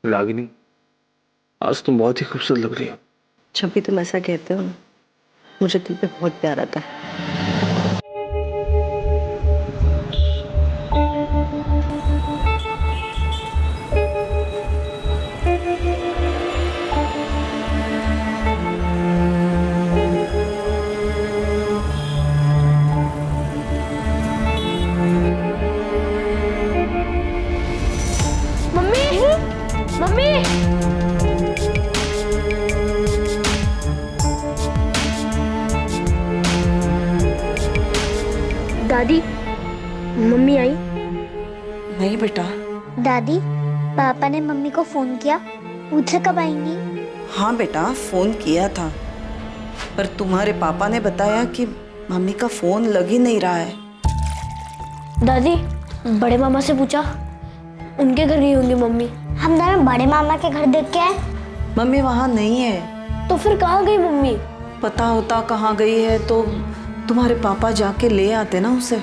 रागिनी, आज तुम बहुत ही खूबसूरत लग रही हो। जब भी तुम ऐसा कहते हो ना, मुझे दिल पे बहुत प्यार आता है। मम्मी, मम्मी, दादी, मम्मी आई? नहीं बेटा। दादी, पापा ने मम्मी को फोन किया, पूछा कब आएंगी। हाँ बेटा, फोन किया था, पर तुम्हारे पापा ने बताया कि मम्मी का फोन लग ही नहीं रहा है। दादी, बड़े मामा से पूछा, उनके घर नहीं होंगी मम्मी। हम दोनों बड़े मामा के घर देख के आए। मम्मी वहाँ नहीं है। तो फिर कहाँ गई मम्मी? पता होता कहाँ गई है तो तुम्हारे पापा जाके ले आते ना उसे।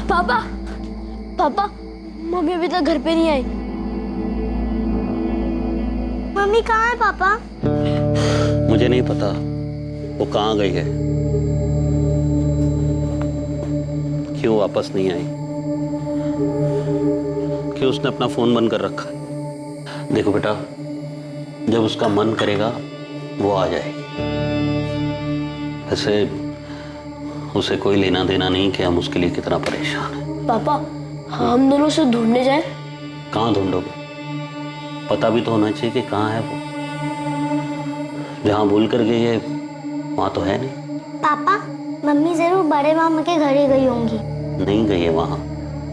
पापा, पापा, मम्मी अभी तक घर पे नहीं आई। मम्मी कहाँ है पापा? मुझे नहीं पता वो कहाँ गई है, क्यों वापस नहीं आई, क्यों उसने अपना फोन बंद कर रखा है। देखो बेटा, जब उसका मन करेगा वो आ जाएगी। ऐसे उसे कोई लेना देना नहीं कि हम उसके लिए कितना परेशान हैं। पापा, हम दोनों से ढूंढने जाएं? कहाँ ढूंढोगे? पता भी तो होना चाहिए कि कहाँ है वो। जहाँ भूल कर गई है वहाँ तो है नहीं। पापा, मम्मी जरूर बड़े मामा के घर ही गई होंगी। नहीं गई है वहाँ।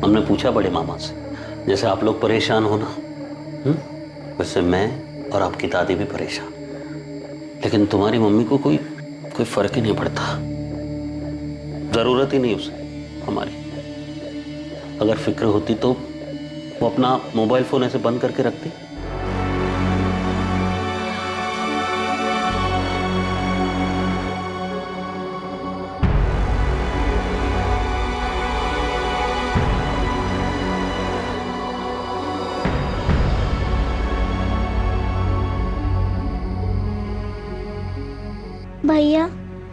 हमने पूछा बड़े मामा से, जैसे आप लोग परेशान हो ना, वैसे मैं और आपकी दादी भी परेशान। लेकिन तुम्हारी मम्मी को कोई फर्क ही नहीं पड़ता, जरूरत ही नहीं उसे हमारी। अगर फिक्र होती तो वो अपना मोबाइल फोन ऐसे बंद करके रखती। भैया,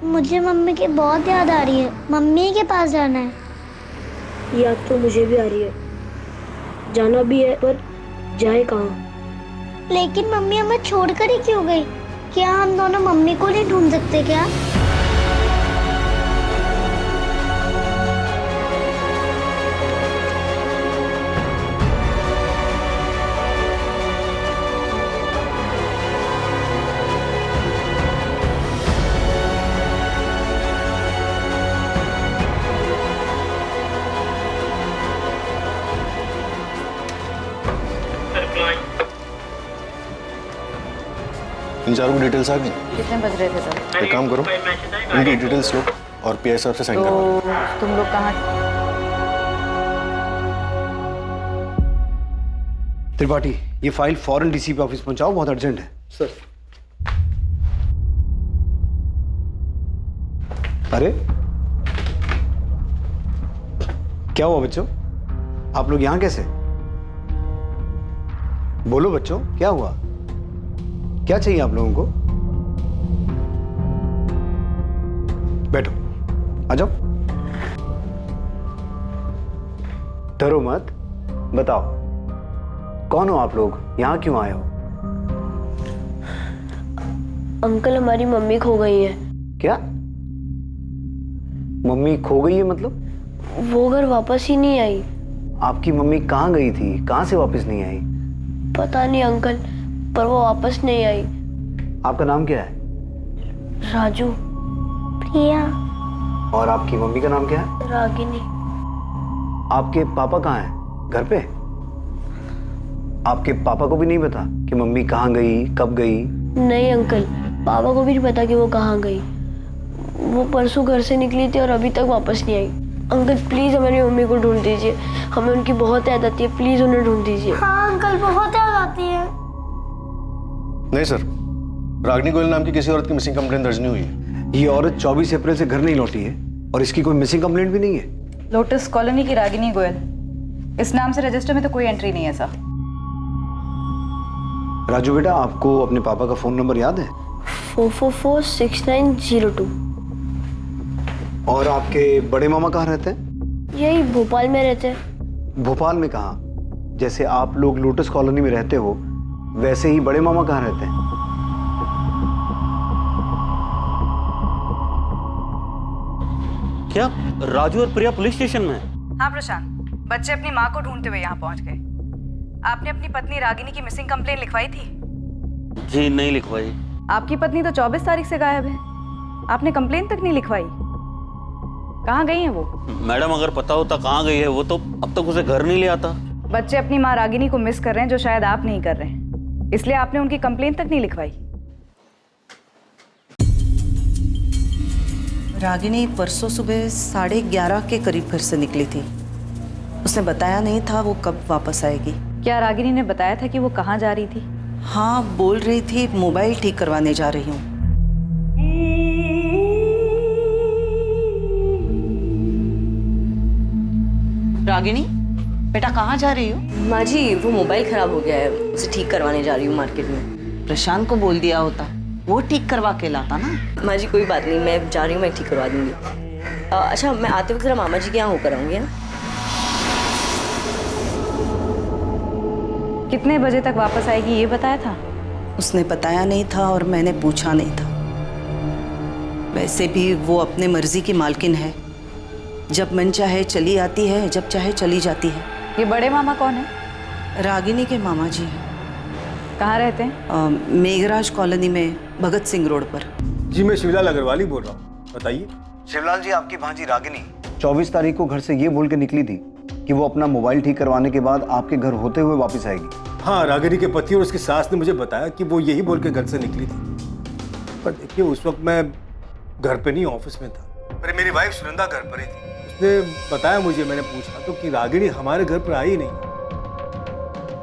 मुझे मम्मी की बहुत याद आ रही है। मम्मी के पास जाना है। याद तो मुझे भी आ रही है, जाना भी है, पर जाए कहाँ? लेकिन मम्मी हमें छोड़कर ही क्यों गई? क्या हम दोनों मम्मी को नहीं ढूंढ सकते क्या? इन चारों की डिटेल्स आ गई। कितने बज रहे थे तब? एक काम करो, इनकी डिटेल्स लो और पीआई साहब से साइन करवा दो। तो तुम लोग कहाँ? त्रिपाठी, ये फाइल फौरन डीसीपी ऑफिस पहुंचाओ, बहुत अर्जेंट है। सर। अरे क्या हुआ बच्चों, आप लोग यहां कैसे? बोलो बच्चों, क्या हुआ? क्या चाहिए आप लोगों को? बैठो, आ जाओ। डरो मत, बताओ कौन हो आप लोग, यहां क्यों आए हो? अंकल, हमारी मम्मी खो गई है। क्या मम्मी खो गई है? मतलब वो घर वापस ही नहीं आई। आपकी मम्मी कहाँ गई थी, कहाँ से वापस नहीं आई? पता नहीं अंकल, पर वो वापस नहीं आई। आपका नाम क्या है? राजू। प्रिया। और आपकी मम्मी का नाम क्या है? रागिनी। आपके पापा कहाँ हैं? घर पे? आपके पापा को भी नहीं पता कि मम्मी कहाँ गई, कब गई? नहीं अंकल, पापा को भी नहीं पता कि वो कहाँ गई। वो परसों घर से निकली थी और अभी तक वापस नहीं आई। अंकल प्लीज हमारी मम्मी को ढूंढ दीजिए, हमें उनकी बहुत याद आती है, प्लीज उन्हें ढूंढ दीजिए। हाँ अंकल, बहुत याद आती है। नहीं सर, रागिनी गोयल नाम की किसी औरत की मिसिंग कंप्लेंट दर्ज नहीं हुई है। ये औरत 24 अप्रैल से घर नहीं लौटी है और इसकी कोई मिसिंग कंप्लेंट भी नहीं है। लोटस कॉलोनी की रागिनी गोयल। इस नाम से रजिस्टर में तो कोई एंट्री नहीं है सर। राजू बेटा, आपको अपने पापा का फोन नंबर याद है? 4446902। और आपके बड़े मामा कहाँ रहते हैं? यही भोपाल में रहते हैं। भोपाल में कहाँ? जैसे आप लोग लोटस कॉलोनी में रहते हो, वैसे ही बड़े मामा कहाँ रहते हैं? क्या राजू और प्रिया पुलिस स्टेशन में है? हाँ प्रशांत, बच्चे अपनी माँ को ढूंढते हुए यहाँ पहुँच गए। आपने अपनी पत्नी रागिनी की मिसिंग कंप्लेन लिखवाई थी? जी नहीं लिखवाई। आपकी पत्नी तो 24 तारीख से गायब है। आपने कंप्लेन तक नहीं लिखवाई। कहाँ गई है वो? मैडम अगर पता होता कहाँ गई है वो तो अब तक उसे घर नहीं ले आता। बच्चे अपनी माँ रागिनी को मिस कर रहे हैं, जो शायद आप नहीं कर रहे हैं, इसलिए आपने उनकी कंप्लेन तक नहीं लिखवाई। रागिनी परसों सुबह 11:30 के करीब घर से निकली थी। उसने बताया नहीं था वो कब वापस आएगी। क्या रागिनी ने बताया था कि वो कहाँ जा रही थी? हाँ, बोल रही थी मोबाइल ठीक करवाने जा रही हूँ। रागिनी बेटा, कहाँ जा रही हो? माँ जी, वो मोबाइल खराब हो गया है, उसे ठीक करवाने जा रही हूँ मार्केट में। प्रशांत को बोल दिया होता, वो ठीक करवा के लाता ना। माँ जी कोई बात नहीं, मैं जा रही हूँ, मैं ठीक करवा दूंगी। अच्छा, मैं आते वक्त जरा मामा जी के यहाँ होकर आऊँगी। हाँ, कितने बजे तक वापस आएगी ये बताया था? उसने बताया नहीं था और मैंने पूछा नहीं था। वैसे भी वो अपने मर्जी की मालकिन है। जब मन चाहे चली आती है, जब चाहे चली जाती है। ये बड़े मामा कौन है? रागिनी के मामा जी हैं। कहाँ रहते हैं? मेघराज कॉलोनी में, भगत सिंह रोड पर। जी मैं शिवलाल अग्रवाल ही बोल रहा हूँ, बताइए। शिवलाल जी, आपकी भांजी रागिनी 24 तारीख को घर से ये बोल के निकली थी कि वो अपना मोबाइल ठीक करवाने के बाद आपके घर होते हुए वापस आएगी। हाँ, रागिनी के पति और उसकी सास ने मुझे बताया कि वो यही बोल के घर से निकली थी। पर देखिए, उस वक्त मैं घर पे नहीं, ऑफिस में था। पर मेरी वाइफ सुनंदा घर पर ही थी। उसने बताया मुझे, मैंने पूछा तो कि रागिनी हमारे घर पर आई नहीं।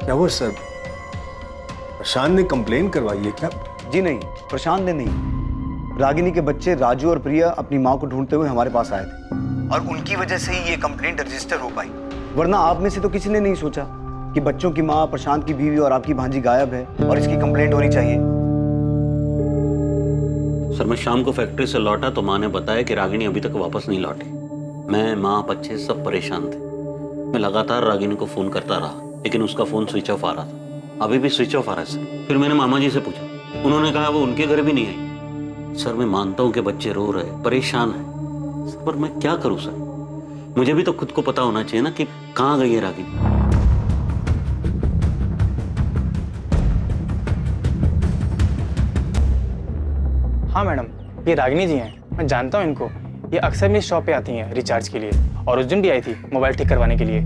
क्या वो सर प्रशांत ने कंप्लेन करवाई है क्या? जी नहीं, प्रशांत ने नहीं। रागिनी के बच्चे राजू और प्रिया अपनी माँ को ढूंढते हुए हमारे पास आए थे और उनकी वजह से ही ये कंप्लेंट रजिस्टर हो पाई। वरना आप में से तो किसी ने नहीं सोचा कि बच्चों की माँ, प्रशांत की बीवी और आपकी भांजी गायब है और इसकी कंप्लेंट होनी चाहिए। सर मैं शाम को फैक्ट्री से लौटा तो माँ ने बताया कि रागिनी अभी तक वापस नहीं लौटी। मैं, माँ, बच्चे सब परेशान थे। मैं लगातार रागिनी को फोन करता रहा, लेकिन उसका फोन स्विच ऑफ आ रहा था। अभी भी स्विच ऑफ आ रहा है सर। फिर मैंने मामा जी से पूछा, उन्होंने कहा वो उनके घर भी नहीं आई। सर मैं मानता हूँ कि बच्चे रो रहे, परेशान है सर, पर मैं क्या करूँ सर? मुझे भी तो खुद को पता होना चाहिए ना कि कहाँ गई है रागिनी। हाँ मैडम, ये रागिनी जी हैं, मैं जानता हूँ इनको। ये अक्सर मेरी शॉप पे आती हैं रिचार्ज के लिए, और उस दिन भी आई थी मोबाइल ठीक करवाने के लिए।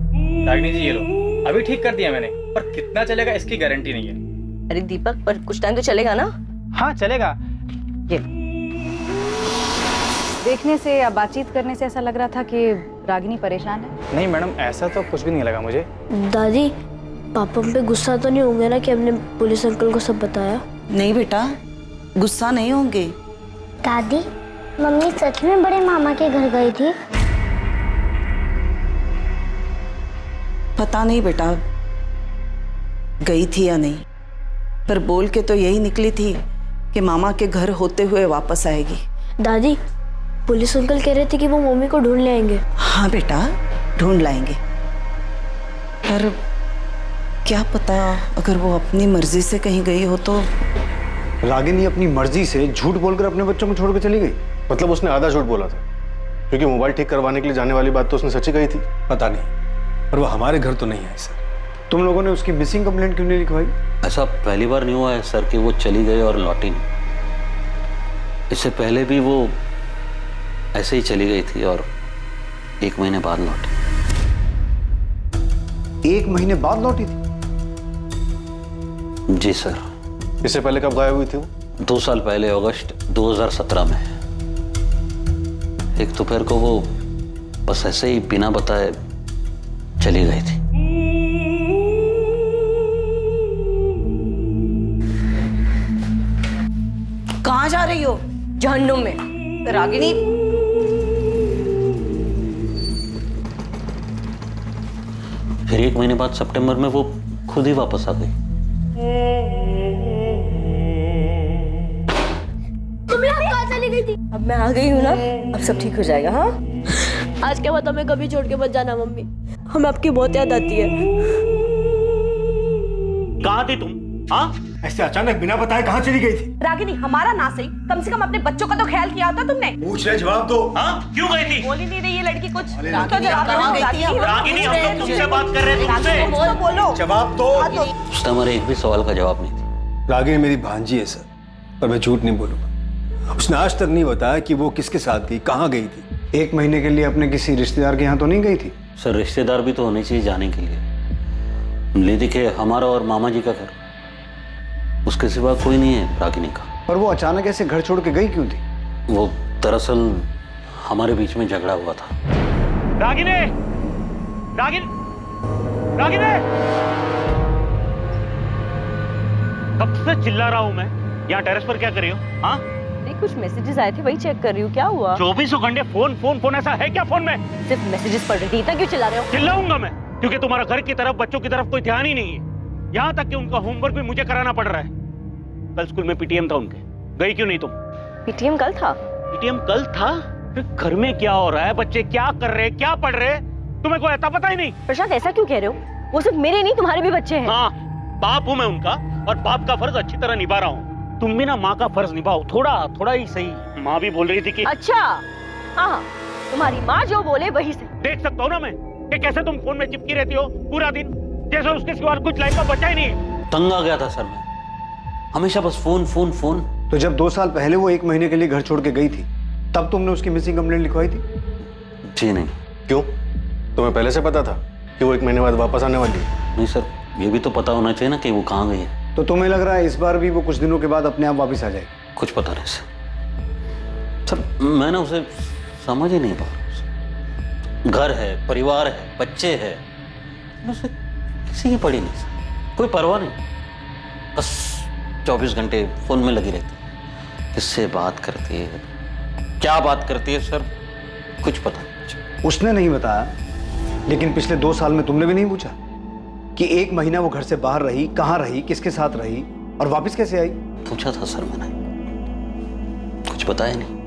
रागिनी जी ये लो, अभी ठीक कर दिया मैंने, पर कितना चलेगा इसकी गारंटी नहीं है। अरे दीपक, पर कुछ टाइम तो चलेगा ना? हाँ चलेगा। ये देखने से या बातचीत करने से ऐसा लग रहा था कि रागिनी परेशान है। नहीं मैडम, ऐसा तो कुछ भी नहीं लगा मुझे। दादी, पापा हम पे गुस्सा तो नहीं होंगे ना कि हमने पुलिस अंकल को सब बताया? नहीं बेटा, गुस्सा नहीं होंगे। दादी, मम्मी सच में बड़े मामा के घर गई थी? पता नहीं बेटा, गई थी या नहीं, पर बोल के तो यही निकली थी कि मामा के घर होते हुए वापस आएगी। दादी, पुलिस अंकल कह रहे थे कि वो मम्मी को ढूंढ ले आएंगे। हाँ बेटा, ढूंढ लाएंगे, पर क्या पता अगर वो अपनी मर्जी से कहीं गई हो तो। रागिनी अपनी मर्जी से झूठ बोलकर अपने बच्चों को छोड़कर चली गई? मतलब उसने आधा झूठ बोला था, क्योंकि मोबाइल ठीक करवाने के लिए जाने वाली बात तो उसने सच्ची कही थी। पता नहीं, पर वो हमारे घर तो नहीं आई सर। तुम लोगों ने उसकी मिसिंग कंप्लेंट क्यों नहीं लिखवाई? ऐसा पहली बार नहीं हुआ है सर कि वो चली गई और लौटी नहीं। इससे पहले भी वो ऐसे ही चली गई थी और 1 महीने बाद लौटी। 1 महीने बाद लौटी थी? जी सर। इससे पहले कब गायब हुई थी वो? 2 साल पहले, अगस्त 2017 में। एक दोपहर को वो बस ऐसे ही बिना बताए चली गई थी। कहाँ जा रही हो? जहन्नुम में। रागिनी, फिर 1 महीने बाद सितंबर में वो खुद ही वापस आ गई। अब मैं आ गई हूँ ना, अब सब ठीक हो जाएगा। हाँ, आज के बाद हमें कभी छोड़ के मत जाना मम्मी, हमें आपकी बहुत याद आती है। कहाँ थी तुम? हाँ, ऐसे अचानक बिना बताए कहाँ चली गई थी? रागिनी, हमारा ना सही, कम से कम अपने बच्चों का तो ख्याल किया होता तुमने। पूछ रहे, जवाब दो। हाँ, क्यों गई थी? बोल ही नहीं रही ये लड़की कुछ। रागिनी, आप कहाँ गई थी? रागिनी, हम लोग तुमसे बात कर रहे हैं, तुमसे। बोलो। जवाब दो। उसने हमारे एक भी सवाल का जवाब नहीं दिया। रागिनी मेरी भांजी है सर, पर मैं झूठ नहीं बोलूंगा। उसने आज तक नहीं बताया कि वो किसके साथ गई, कहाँ गई थी। 1 महीने के लिए अपने किसी रिश्तेदार के यहाँ तो नहीं गई थी? सर, रिश्तेदार भी तो होने चाहिए जाने के लिए। ले दिखे हमारा और मामा जी का घर, उसके सिवा कोई नहीं है रागिनी का। पर वो अचानक ऐसे घर छोड़ के गई क्यों थी? वो दरअसल हमारे बीच में झगड़ा हुआ था। रागिनी, रागिनी, रागिनी! कब से चिल्ला रहा हूं मैं? यहाँ टेरेस पर क्या कर रही हो? हाँ? नहीं, कुछ मैसेजेस आए थे, वही चेक कर रही हूँ। क्या हुआ? 24 घंटे फोन फोन फोन, ऐसा है क्या फोन में? सिर्फ मैसेजेस पढ़ रही थी, इतना क्यों चिल्ला रहे हो? चिल्लाऊंगा मैं, क्योंकि तुम्हारा घर की तरफ, बच्चों की तरफ कोई ध्यान ही नहीं है। यहाँ तक कि उनका होमवर्क भी मुझे कराना पड़ रहा है। कल स्कूल में पीटीएम था उनके, गई क्यों नहीं तुम? पीटीएम कल था? पीटीएम कल था? फिर घर में क्या हो रहा है, बच्चे क्या कर रहे हैं, क्या पढ़ रहे हैं, तुम्हें कोई आता पता ही नहीं। प्रशांत, ऐसा क्यों कह रहे हो? वो सिर्फ मेरे नहीं, तुम्हारे भी बच्चे हैं। हाँ, बाप हूं मैं उनका, और बाप का फर्ज अच्छी तरह निभा रहा हूँ। तुम भी ना माँ का फर्ज निभाओ, थोड़ा थोड़ा ही सही। माँ भी बोल रही थी कि अच्छा, हाँ, तुम्हारी माँ जो बोले वही सही। देख सकता हूँ ना मैं कि कैसे तुम फोन में चिपकी रहती हो पूरा दिन, जैसे उसके सिवा कुछ लाइफ का बचा ही नहीं है। तंग आ गया था सर मैं, हमेशा बस फोन फोन फोन। तो जब 2 साल पहले वो 1 महीने के लिए घर छोड़ के गई थी, तब तुमने उसकी मिसिंग कंप्लेंट लिखवाई थी? जी नहीं। क्यों? तुम्हें पहले से पता था कि वो 1 महीने बाद वापस आने वाली है? नहीं सर, ये भी तो पता होना चाहिए ना कि वो कहाँ गई है। तो तुम्हें लग रहा है इस बार भी वो कुछ दिनों के बाद अपने आप वापस आ जाएगी? कुछ पता नहीं सर, मैं ना उसे समझ ही नहीं पा रहा। घर है, परिवार है, बच्चे हैं, उसे किसी की पड़ी नहीं सर, कोई परवाह नहीं। बस 24 घंटे फोन में लगी रहती है। किससे बात करती है, क्या बात करती है सर, कुछ पता नहीं। उसने नहीं बताया, लेकिन पिछले 2 साल में तुमने भी नहीं पूछा कि 1 महीना वो घर से बाहर रही, कहाँ रही, किसके साथ रही और वापस कैसे आई? पूछा था सर मैंने, कुछ बताया नहीं।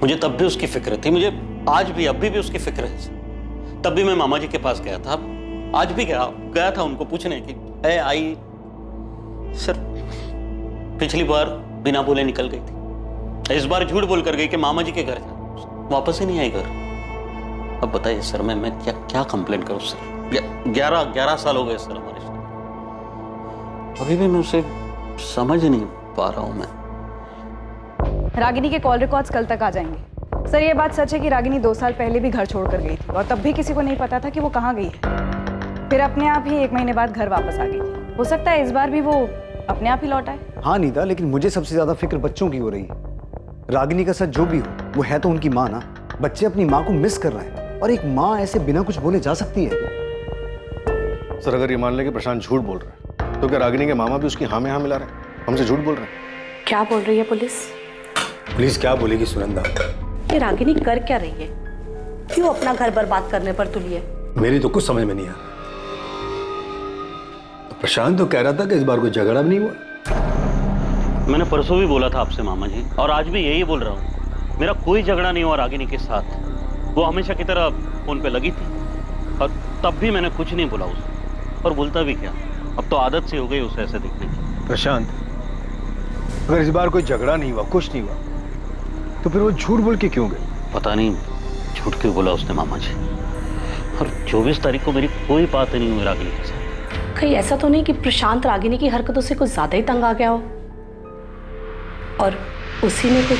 मुझे तब भी उसकी फिक्र थी, मुझे आज भी, अभी भी उसकी फिक्र है। तब भी मैं मामा जी के पास गया था, आज भी गया था उनको पूछने की है आई। सर, पिछली बार बिना बोले निकल गई थी, इस बार झूठ बोल कर गई कि मामा जी के घर था, वापस ही नहीं आई घर। अब बताइए सर, मैं क्या कंप्लेंट करूं सर? 11 साल हो गए सर हमारे साथ, अभी भी मैं उसे समझ नहीं पा रहा हूं मैं। रागिनी के कॉल रिकॉर्ड्स कल तक आ जाएंगे। सर, ये बात सच है कि रागिनी 2 साल पहले भी घर छोड़कर गई थी और तब भी किसी को नहीं पता था कि वो कहाँ गई है। फिर अपने आप ही 1 महीने बाद घर वापस आ गई थी। हो सकता है इस बार भी वो अपने आप ही लौट आए। हाँ नीता, लेकिन मुझे सबसे ज्यादा फिक्र बच्चों की हो रही है। रागिनी का सच जो भी हो, वो है तो उनकी माँ ना। बच्चे अपनी माँ को मिस कर रहे हैं, और एक माँ ऐसे बिना कुछ बोले जा सकती है? सर, अगर ये मान ले कि प्रशांत झूठ बोल रहा है, तो क्या रागिनी के मामा भी उसकी हाँ में हाँ मिला रहे हैं, हमसे झूठ बोल रहे हैं? क्या बोल रही है पुलिस? पुलिस क्या बोलेगी सुनंदा? ये रागिनी कर क्या रही है? क्यों अपना घर बर्बाद करने पर तुली है? मेरी तो कुछ समझ में नहीं आ रहा। प्रशांत तो कह रहा था कि इस बार कोई झगड़ा भी नहीं हुआ। मैंने परसों भी बोला था आपसे मामा जी, और आज भी यही बोल रहा हूँ, मेरा कोई झगड़ा नहीं हुआ रागिनी के साथ। वो हमेशा की तरह फोन पे लगी थी, और तब भी मैंने कुछ नहीं बोला उसे, और बोलता भी क्या, अब तो आदत सी हो गई उसे ऐसे दिखने की। प्रशांत, अगर इस बार कोई झगड़ा नहीं हुआ, कुछ नहीं हुआ, तो फिर वो झूठ बोल के क्यों गई? पता नहीं झूठ क्यों बोला उसने मामा जी। और 24 तारीख को मेरी कोई बात नहीं हुई रागिनी के साथ। कहीं ऐसा तो नहीं कि प्रशांत रागिनी की हरकतों से कुछ ज्यादा ही तंग आ गया हो और उसी ने कुछ?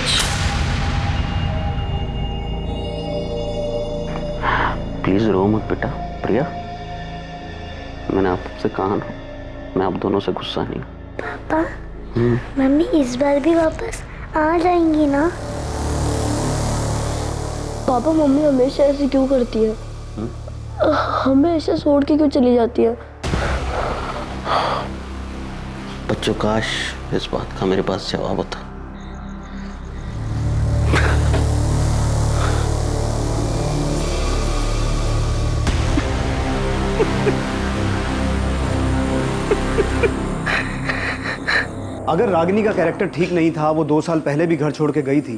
प्लीज रो मत बेटा। प्रिया, मैंने आपसे कहा ना, मैं आप दोनों से गुस्सा नहीं हूँ। पापा, मम्मी इस बार भी वापस आ जाएंगी ना? पापा, मम्मी हमेशा ऐसे क्यों करती है? हमेशा छोड़ के क्यों चली जाती है? बच्चों, काश इस बात का मेरे पास जवाब होता। अगर रागिनी का कैरेक्टर ठीक नहीं था, वो 2 साल पहले भी घर छोड़ के गई थी,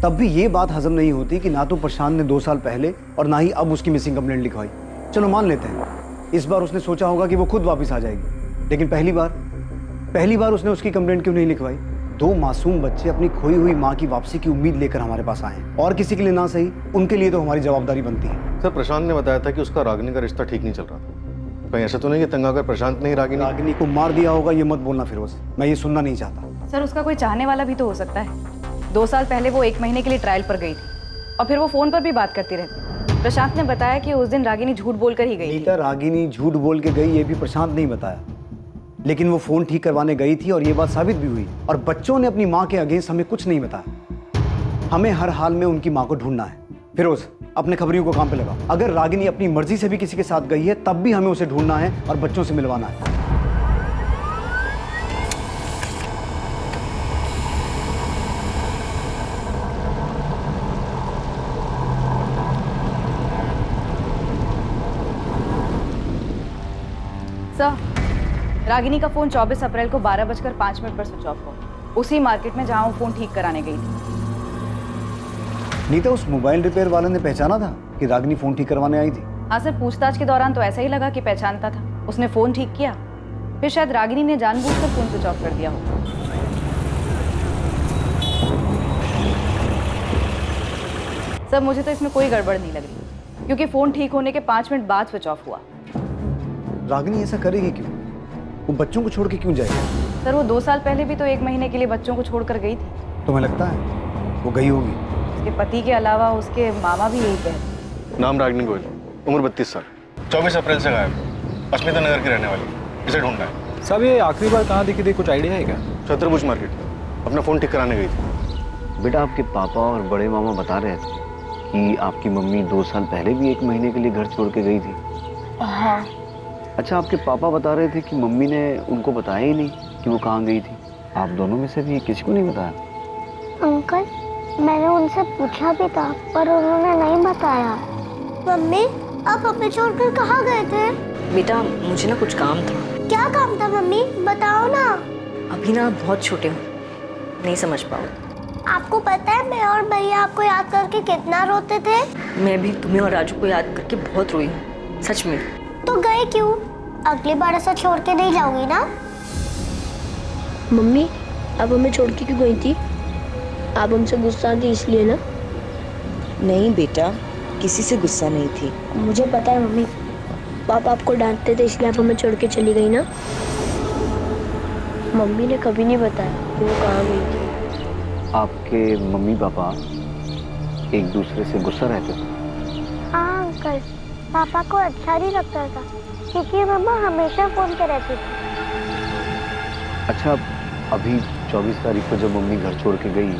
तब भी ये बात हजम नहीं होती कि ना तो प्रशांत ने 2 साल पहले और ना ही अब उसकी मिसिंग कंप्लेंट लिखवाई। चलो मान लेते हैं इस बार उसने सोचा होगा कि वो खुद वापस आ जाएगी, लेकिन पहली बार उसने उसकी कंप्लेंट क्यों नहीं लिखवाई? 2 मासूम बच्चे अपनी खोई हुई माँ की वापसी की उम्मीद लेकर हमारे पास आए हैं, और किसी के लिए ना सही, उनके लिए तो हमारी जवाबदारी बनती है। सर, प्रशांत ने बताया था कि उसका रागिनी का रिश्ता ठीक नहीं चल रहा था। कहीं ऐसा तो नहीं कि तंग आकर प्रशांत ने रागिनी को मार दिया होगा? ये मत बोलना फिरोज, मैं ये सुनना नहीं चाहता। सर, उसका कोई चाहने वाला भी तो हो सकता है। 2 साल पहले वो 1 महीने के लिए ट्रायल पर गई थी और फिर वो फोन पर भी बात करती रहती। प्रशांत ने बताया कि उस दिन रागिनी झूठ बोलकर ही गई थी। रागिनी झूठ बोल के गई ये भी प्रशांत नहीं बताया, लेकिन वो फोन ठीक करवाने गई थी और ये बात साबित भी हुई। और बच्चों ने अपनी माँ के अगेंस्ट हमें कुछ नहीं बताया। हमें हर हाल में उनकी माँ को ढूंढना है। फिरोज, अपने खबरियों को काम पे लगा। अगर रागिनी अपनी मर्जी से भी किसी के साथ गई है, तब भी हमें उसे ढूंढना है और बच्चों से मिलवाना है। सर, रागिनी का फोन 24 अप्रैल को 12:05 पर स्विच ऑफ हुआ, उसी मार्केट में जहां वो फोन ठीक कराने गई थी। नीता, उस मोबाइल रिपेयर वाले ने पहचाना था कि रागिनी फोन ठीक करवाने आई थी? हाँ सर, पूछताछ के दौरान तो ऐसा ही लगा कि पहचानता था। उसने फोन ठीक किया, फिर शायद रागिनी ने जानबूझकर फोन स्विच ऑफ कर दिया हो। सर, मुझे तो इसमें कोई गड़बड़ नहीं लग रही, क्योंकि फोन ठीक होने के 5 मिनट बाद स्विच ऑफ हुआ। रागिनी ऐसा करेगी क्यों? वो बच्चों को छोड़ के क्यों जाएगी? सर, वो 2 साल पहले भी तो 1 महीने के लिए बच्चों को छोड़कर गई थी। तुम्हें लगता है वो गई होगी? उसके पति के अलावा उसके मामा भी यही कहते। नाम रागिनी गोयल, उम्र 32 साल, 24 अप्रैल से गायब, अस्मिता नगर की रहने वाली। इसे ढूंढना है। साहब, ये आखिरी बार कहाँ दिखी थी, कुछ आइडिया है क्या? छत्रभुज मार्केट, अपना फ़ोन ठीक कराने गई थी। बेटा, आपके पापा और बड़े मामा बता रहे थे कि आपकी मम्मी 2 साल पहले भी 1 महीने के लिए घर छोड़ के गई थी। हाँ। अच्छा, आपके पापा बता रहे थे कि मम्मी ने उनको बताया ही नहीं कि वो कहाँ गई थी। आप दोनों में से भी किसी को नहीं बताया? अंकल, मैंने उनसे पूछा भी था पर उन्होंने नहीं बताया। मम्मी, आप हमें छोड़कर कहाँ गए थे? बेटा, मुझे ना कुछ काम था। क्या काम था मम्मी, बताओ ना। अभी ना आप बहुत छोटे हो, नहीं समझ पाओ। आपको पता है मैं और भैया आपको याद करके कितना रोते थे? मैं भी तुम्हें और राजू को याद करके बहुत रोई हूँ, सच में। तो गए क्यों? अगली बार ऐसा छोड़ के नहीं जाऊंगी ना। मम्मी, आप हमें छोड़ के क्यों गई थी? आप हमसे गुस्सा थी इसलिए ना? नहीं बेटा, किसी से गुस्सा नहीं थी। मुझे पता है मम्मी, पापा आपको डांटते थे इसलिए आप हमें छोड़ के चली गई ना? मम्मी ने कभी नहीं बताया कि वो कहाँ गई थी। आपके मम्मी पापा एक दूसरे से गुस्सा रहते थे? हाँ अंकल, पापा को अच्छा नहीं लगता था क्योंकि मम्मा हमेशा फोन पे रहती थी। अच्छा, अभी 24 तारीख को जब मम्मी घर छोड़ के गई,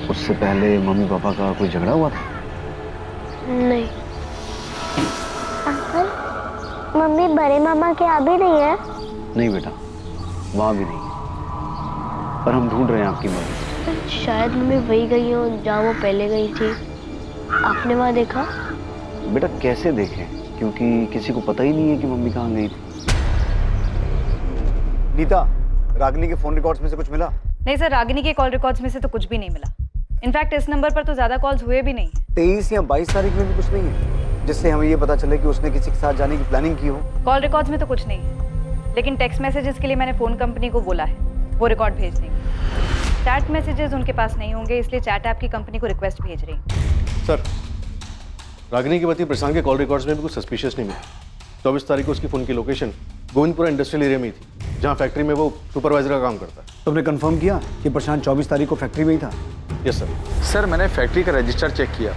उससे पहले मम्मी पापा का कोई झगड़ा हुआ था? नहीं। अंकल, मम्मी बड़े मामा के यहाँ भी नहीं है? नहीं बेटा, वहाँ भी नहीं, पर हम ढूंढ रहे हैं आपकी मम्मी। शायद मम्मी वही गई हो जहाँ वो पहले गई थी। आपने वहाँ देखा? बेटा, कैसे देखें, क्योंकि किसी को पता ही नहीं है कि मम्मी कहाँ गई थी। नीता, रागिनी के फोन रिकॉर्ड्स में से कुछ मिला? नहीं सर, रागिनी के कॉल रिकॉर्ड्स में से तो कुछ भी नहीं मिला। इनफैक्ट इस नंबर पर तो ज्यादा कॉल्स हुए भी नहीं है। 23 या 22 तारीख में भी कुछ नहीं है जिससे हमें ये पता चले कि उसने किसी के साथ जाने की प्लानिंग की हो? कॉल रिकॉर्ड्स में तो कुछ नहीं है, लेकिन टेक्स्ट मैसेजेस के लिए मैंने फोन कंपनी को बोला है, वो रिकॉर्ड भेज देंगे। चैट मैसेजेस उनके पास नहीं होंगे, इसलिए चैट ऐप की कंपनी को रिक्वेस्ट भेज रही है। सर, रागिनी के पति प्रशांत के कॉल रिकॉर्ड्स में भी कुछ सस्पिशियस नहीं मिला। 24 तारीख को उसकी फ़ोन की लोकेशन गोविंदपुरा इंडस्ट्रियल एरिया में ही थी, जहाँ फैक्ट्री में वो सुपरवाइजर का काम करता है। तुमने कंफर्म किया कि प्रशांत 24 तारीख को फैक्ट्री में ही था? Yes sir. सर, मैंने फैक्ट्री का रजिस्टर चेक किया,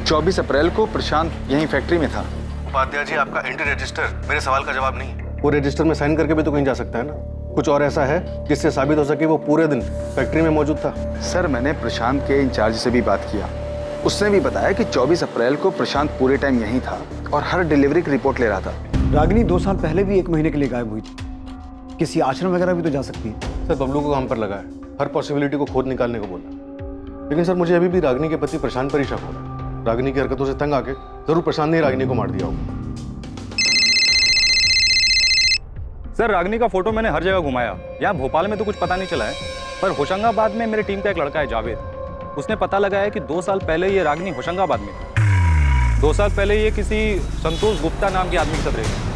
24 अप्रैल को प्रशांत यहीं फैक्ट्री में था। उपाध्याय जी, आपका एंट्री रजिस्टर मेरे सवाल का जवाब नहीं है। वो रजिस्टर में साइन करके भी तो कहीं जा सकता है ना। कुछ और ऐसा है जिससे साबित हो सके वो पूरे दिन फैक्ट्री में मौजूद था? सर, मैंने प्रशांत के इंचार्ज से भी बात किया, उसने भी बताया कि 24 अप्रैल को प्रशांत पूरे टाइम यहीं था और हर डिलीवरी की रिपोर्ट ले रहा था। रागिनी 2 साल पहले भी 1 महीने के लिए गायब हुई थी, किसी आश्रम वगैरह भी तो जा सकती है। सर, बबलू को काम पर लगा है, हर पॉसिबिलिटी को खोद निकालने को बोला। लेकिन सर, मुझे अभी भी रागिनी के पति प्रशांत पर ही शक हो रहा है। रागिनी की हरकतों से तंग आके जरूर प्रशांत ने रागिनी को मार दिया होगा। सर रागिनी का फोटो मैंने हर जगह घुमाया, यहाँ भोपाल में तो कुछ पता नहीं चला है, पर होशंगाबाद में मेरी टीम का एक लड़का है जावेद, उसने पता लगाया कि 2 साल पहले ये रागिनी होशंगाबाद में थी। 2 साल पहले ये किसी संतोष गुप्ता नाम के आदमी के साथ रही।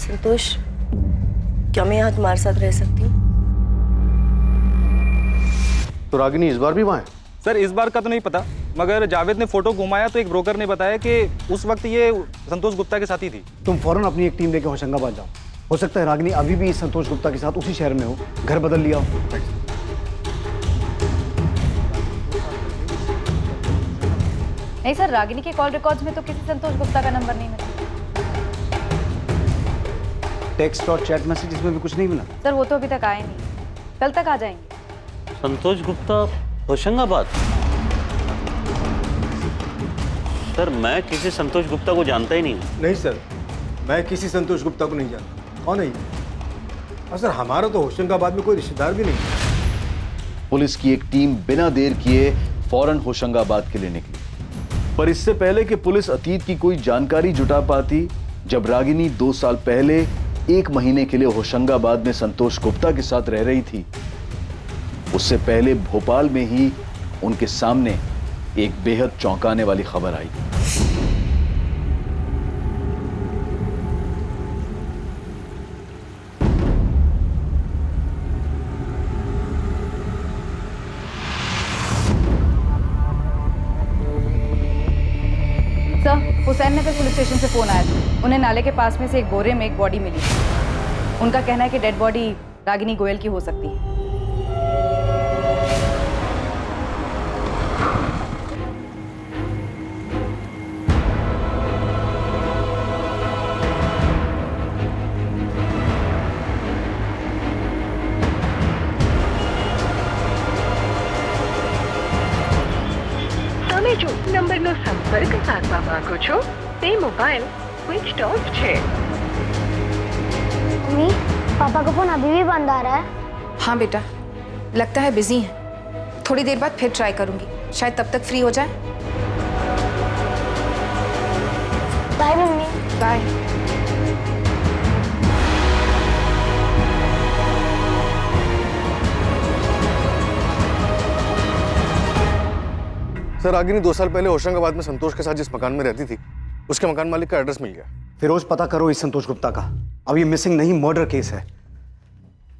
संतोष, क्या मैं यहाँ तुम्हारे साथ रह सकती हूँ? तो रागिनी इस बार भी वहाँ है? सर इस बार का तो नहीं पता, मगर जावेद ने फोटो घुमाया तो एक ब्रोकर ने बताया कि उस वक्त ये संतोष गुप्ता के साथ ही थी। तुम फौरन अपनी एक टीम लेकर होशंगाबाद जाओ। हो सकता है रागिनी अभी भी संतोष गुप्ता के साथ उसी शहर में हो, घर बदल लिया हो। नहीं सर, रागिनी के कॉल रिकॉर्ड्स में तो किसी संतोष गुप्ता का नंबर नहीं मिला। टेक्स्ट और चैट मैसेजेस में भी कुछ नहीं मिला? सर वो तो अभी तक आए नहीं, कल तक आ जाएंगे। संतोष गुप्ता होशंगाबाद? सर मैं किसी संतोष गुप्ता को जानता ही नहीं हूँ। नहीं सर, मैं किसी संतोष गुप्ता को नहीं जानता। कौन है ये? और सर हमारा तो होशंगाबाद में कोई रिश्तेदार भी नहीं। पुलिस की एक टीम बिना देर किए फौरन होशंगाबाद के लिए निकली, पर इससे पहले कि पुलिस अतीत की कोई जानकारी जुटा पाती, जब रागिनी 2 साल पहले 1 महीने के लिए होशंगाबाद में संतोष गुप्ता के साथ रह रही थी, उससे पहले भोपाल में ही उनके सामने एक बेहद चौंकाने वाली खबर आई। सर हुसैन नगर पुलिस स्टेशन से फोन आया था, उन्हें नाले के पास में से एक बोरे में एक बॉडी मिली। उनका कहना है कि डेड बॉडी रागिनी गोयल की हो सकती है। તમે જો નંબરનો સંપર્ક સાધવા માંગો છો તે મોબાઈલ સ્વિચ ઓફ છે। मम्मी, पापा का फोन अभी भी बंद आ रहा है। हाँ बेटा, लगता है बिजी हैं। थोड़ी देर बाद फिर ट्राई करूंगी, शायद तब तक फ्री हो जाए। Bye mummy. Bye. Sir Ragini 2 साल पहले होशंगाबाद में संतोष के साथ जिस मकान में रहती थी, उसके मकान मालिक का एड्रेस मिल गया। फिरोज पता करो इस संतोष गुप्ता का। अब ये मिसिंग नहीं मर्डर केस है।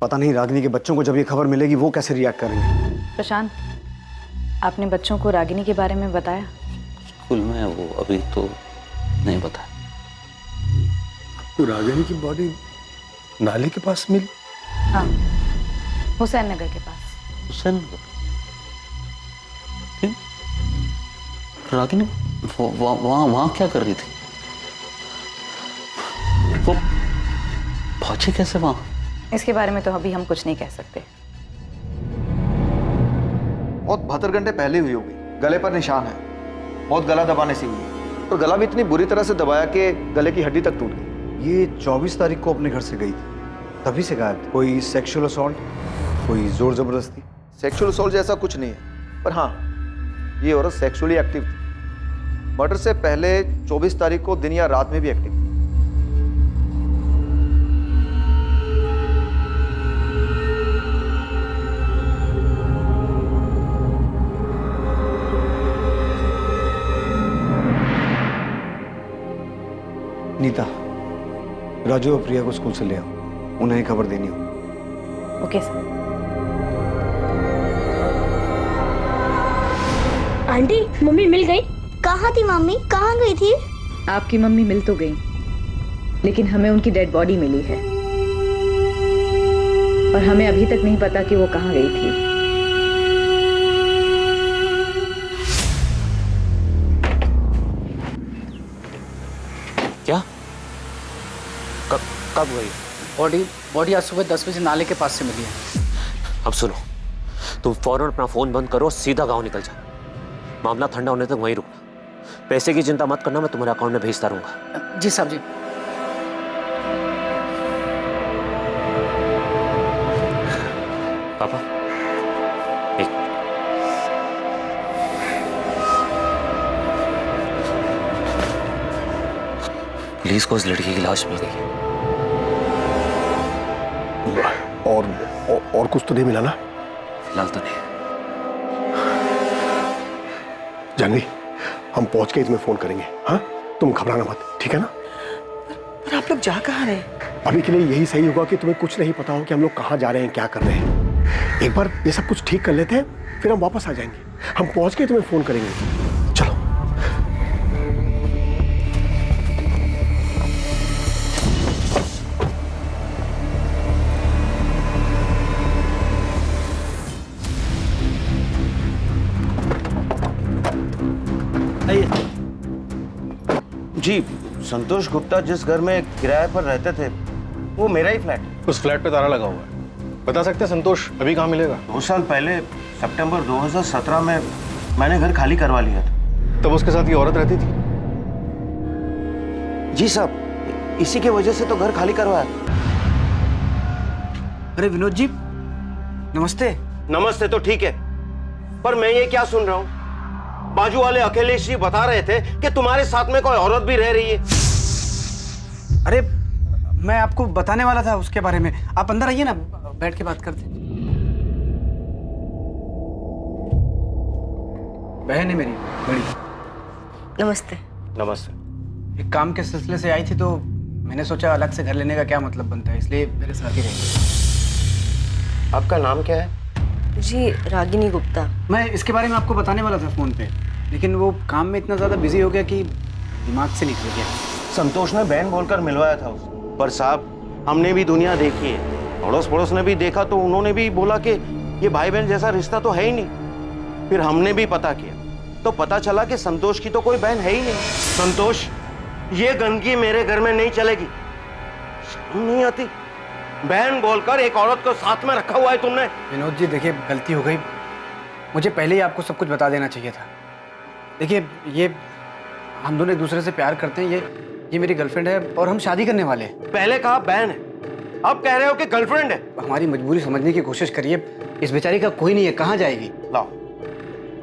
पता नहीं रागिनी के बच्चों को जब ये खबर मिलेगी वो कैसे रिएक्ट करेंगे। प्रशांत, आपने बच्चों को रागिनी के बारे में बताया? स्कूल में वो अभी तो नहीं बताया। तो रागिनी की बॉडी नाले के पास मिली? हाँ, हुसैन नगर के पास। हुसैन नगर? रागिनी वहाँ क्या कर रही थी? वो पहुंची कैसे वहाँ? इसके बारे में तो अभी हम कुछ नहीं कह सकते। मौत 72 घंटे पहले हुई होगी। गले पर निशान है। मौत गला दबाने से हुई है, और गला भी इतनी बुरी तरह से दबाया कि गले की हड्डी तक टूट गई। ये 24 तारीख को अपने घर से गई थी, तभी से गायब थी। कोई सेक्सुअल असॉल्ट, कोई जोर जबरदस्ती? सेक्सुअल असॉल्ट जैसा कुछ नहीं है, पर हाँ ये औरत सेक्सुअली एक्टिव थी। मर्डर से पहले 24 तारीख को दिन या रात में भी एक्टिव थी। नीता, राजू और प्रिया को स्कूल से ले आओ, उन्हें खबर देनी हो। Okay sir. आंटी, मम्मी मिल गई? कहाँ थी मम्मी? कहाँ गई थी? आपकी मम्मी मिल तो गई, लेकिन हमें उनकी डेड बॉडी मिली है और हमें अभी तक नहीं पता कि वो कहाँ गई थी। क्या? कब गई? बॉडी आज सुबह 10 बजे नाले के पास से मिली है। अब सुनो, तुम फौरन अपना फोन बंद करो, सीधा गांव निकल जाओ। मामला ठंडा होने तक वहीं रुकना। पैसे की चिंता मत करना, मैं तुम्हारे अकाउंट में भेजता रहूंगा। जी साहब जी। पापा एक पुलिस को उस लड़की की लाश मिल गई है। और कुछ तो नहीं मिला ना? फिलहाल तो नहीं। जानवी, हम पहुंच के तुम्हें फोन करेंगे। हाँ, तुम घबराना मत, ठीक है ना? पर आप लोग जा कहाँ रहे? अभी के लिए यही सही होगा कि तुम्हें कुछ नहीं पता हो कि हम लोग कहाँ जा रहे हैं, क्या कर रहे हैं। एक बार ये सब कुछ ठीक कर लेते हैं, फिर हम वापस आ जाएंगे। हम पहुंच के तुम्हें फोन करेंगे। चलो। जी, संतोष गुप्ता जिस घर में किराए पर रहते थे वो मेरा ही फ्लैट है। उस फ्लैट पे ताला लगा हुआ है। बता सकते हैं संतोष अभी कहाँ मिलेगा? 2 साल पहले सितंबर 2017 में मैंने घर खाली करवा लिया था। तब उसके साथ ये औरत रहती थी? जी साहब, इसी की वजह से तो घर खाली करवाया। अरे विनोद जी, नमस्ते। नमस्ते तो ठीक है, पर मैं ये क्या सुन रहा हूँ? बाजू वाले अखिलेश जी बता रहे थे कि तुम्हारे साथ में कोई औरत भी रह रही है। अरे मैं आपको बताने वाला था उसके बारे में। आप अंदर आइए ना, बैठ के बात करते। बहन है मेरी बड़ी। नमस्ते। नमस्ते। एक काम के सिलसिले से आई थी तो मैंने सोचा अलग से घर लेने का क्या मतलब बनता है, इसलिए मेरे साथ ही रहेंगे। आपका नाम क्या है? जी, रागिनी गुप्ता। मैं इसके बारे में आपको बताने वाला था फोन पे, लेकिन वो काम में इतना ज्यादा बिजी हो गया कि दिमाग से निकल गया। संतोष ने बहन बोलकर मिलवाया था उसे, पर साहब हमने भी दुनिया देखी है, अड़ोस पड़ोस ने भी देखा तो उन्होंने भी बोला कि ये भाई बहन जैसा रिश्ता तो है ही नहीं। फिर हमने भी पता किया तो पता चला कि संतोष की तो कोई बहन है ही नहीं। संतोष, ये गंदगी मेरे घर में नहीं चलेगी। शर्म नहीं आती? बहन बोलकर एक औरत को साथ में रखा हुआ है तुमने। विनोद जी देखिए, गलती हो गई, मुझे पहले ही आपको सब कुछ बता देना चाहिए था। देखिए, ये हम दोनों एक दूसरे से प्यार करते हैं, ये मेरी गर्लफ्रेंड है और हम शादी करने वाले हैं। पहले कहा बहन है, अब कह रहे हो कि गर्लफ्रेंड है। हमारी मजबूरी समझने की कोशिश करिए। इस बेचारी का कोई नहीं है, कहाँ जाएगी? लाओ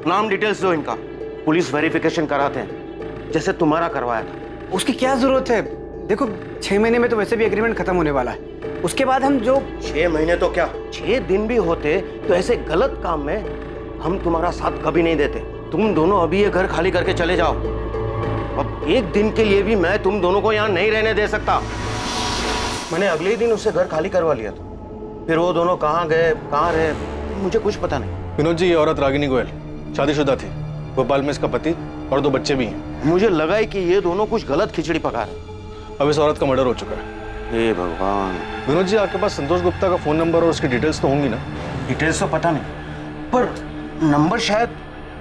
नाम डिटेल्स दो इनका, पुलिस वेरिफिकेशन कराते हैं जैसे तुम्हारा करवाया था। उसकी क्या जरूरत है? देखो 6 महीने में तो वैसे भी एग्रीमेंट खत्म होने वाला है, उसके बाद हम जो 6 महीने तो क्या 6 दिन भी होते तो ऐसे गलत काम में हम तुम्हारा साथ कभी नहीं देते। तुम दोनों अभी ये घर खाली करके चले जाओ। अब एक दिन के लिए भी मैं तुम दोनों को यहाँ नहीं रहने दे सकता। मैंने अगले ही दिन उससे घर खाली करवा लिया था। फिर वो दोनों कहाँ गए कहाँ रहे मुझे कुछ पता नहीं। विनोद जी, ये औरत रागिनी गोयल शादीशुदा थी, भोपाल में इसका पति और 2 बच्चे भी हैं। मुझे लगा ही कि ये दोनों कुछ गलत खिचड़ी पका रहे। अब इस औरत का मर्डर हो चुका है। हे भगवान। विनोद जी, आपके पास संतोष गुप्ता का फोन नंबर और उसकी डिटेल्स तो होंगी ना? डिटेल्स तो पता नहीं, पर नंबर शायद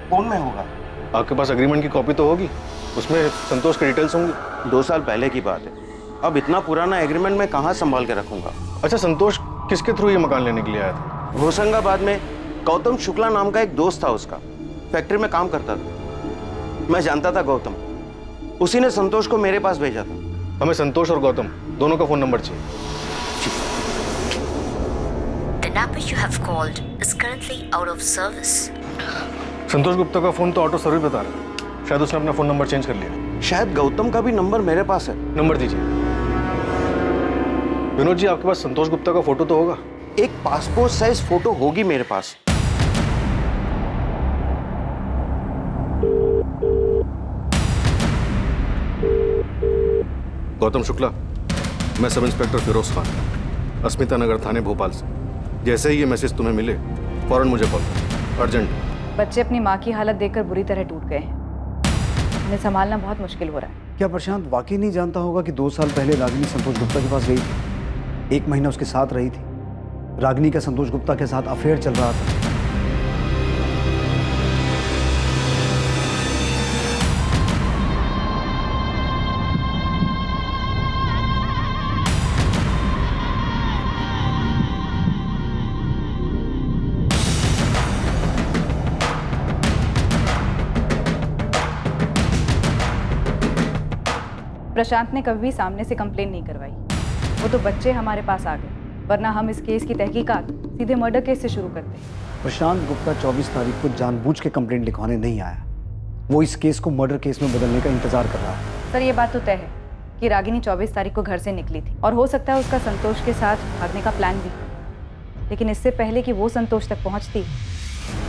फोन में होगा। आपके पास एग्रीमेंट की कॉपी तो होगी, उसमें संतोष की डिटेल्स होंगी। 2 साल पहले की बात है, अब इतना पुराना एग्रीमेंट मैं कहाँ संभाल के रखूंगा। अच्छा, संतोष किसके थ्रू ये मकान लेने के लिए आया था? होशंगाबाद में गौतम शुक्ला नाम का एक दोस्त था, उसका फैक्ट्री में काम करता था। मैं जानता था गौतम, उसी ने संतोष को मेरे पास भेजा था। हमें संतोष और गौतम दोनों का फोन नंबर चाहिए। The number you have called is currently out of service. संतोष गुप्ता का फोन तो ऑटो सर्विस बता रहा है, शायद उसने अपना फोन नंबर चेंज कर लिया। शायद गौतम का भी नंबर मेरे पास है। नंबर दीजिए। विनोद जी, आपके पास संतोष गुप्ता का फोटो तो होगा? एक पासपोर्ट साइज फोटो होगी मेरे पास। गौतम शुक्ला, मैं सब इंस्पेक्टर फिरोज खान, अस्मिता नगर थाने भोपाल से। जैसे ही ये मैसेज तुम्हें मिले फौरन मुझे कॉल करो, अर्जेंट। बच्चे अपनी माँ की हालत देखकर बुरी तरह टूट गए हैं, उन्हें संभालना बहुत मुश्किल हो रहा है। क्या प्रशांत वाकई नहीं जानता होगा कि 2 साल पहले रागिनी संतोष गुप्ता के पास गई थी, 1 महीना उसके साथ रही थी। रागिनी का संतोष गुप्ता के साथ अफेयर चल रहा था। प्रशांत ने कभी भी सामने से कंप्लेन नहीं करवाई, वो तो बच्चे हमारे पास आ गए वरना हम इस केस की तहकीकात सीधे मर्डर केस से शुरू करते। प्रशांत गुप्ता 24 तारीख को जानबूझ के कंप्लेंट लिखवाने नहीं आया। वो इस केस को मर्डर केस में बदलने का इंतजार कर रहा है। सर, ये बात तो तय है कि रागिनी 24 तारीख को घर से निकली थी और हो सकता है उसका संतोष के साथ भागने का प्लान भी। लेकिन इससे पहले कि वो संतोष तक पहुंचती,